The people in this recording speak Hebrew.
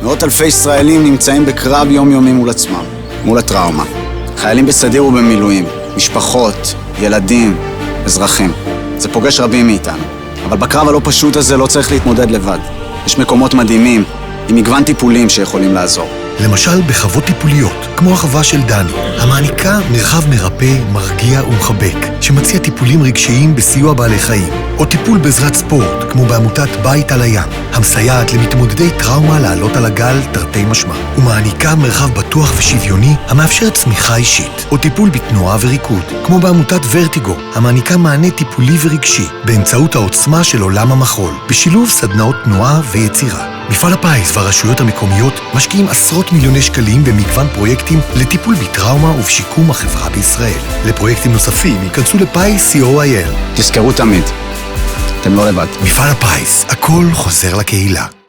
מאות אלפי ישראלים נמצאים בקרב יומיומי מול עצמם, מול הטראומה. חיילים בסדיר ובמילואים, משפחות, ילדים, אזרחים. זה פוגש רבים מאיתנו. אבל בקרב הלא פשוט הזה לא צריך להתמודד לבד. יש מקומות מדהימים, עם מגוון טיפולים שיכולים לעזור. למשל בחוות טיפוליות, כמו החווה של דני, המעניקה מרחב מרפא, מרגיע ומחבק, שמציע טיפולים רגשיים בסיוע בעלי חיים, או טיפול בעזרת ספורט, כמו בעמותת בית על הים, המסייעת למתמודדי טראומה לעלות על הגל תרתי משמע, ומעניקה מרחב בטוח ושוויוני המאפשר צמיחה אישית, או טיפול בתנועה וריקוד, כמו בעמותת ורטיגו, המעניקה מענה טיפולי ורגשי, באמצעות העוצמה של עולם המחול, בשילוב סדנאות תנועה ויצירה. מפעל הפיס והרשויות המקומיות משקיעים עשרות מיליוני שקלים במגוון פרויקטים לטיפול בטראומה ובשיקום החברה בישראל. לפרויקטים נוספים ייכנסו לפייס.co.il. תזכרו תמיד, אתם לא לבד. מפעל הפיס, הכל חוזר לקהילה.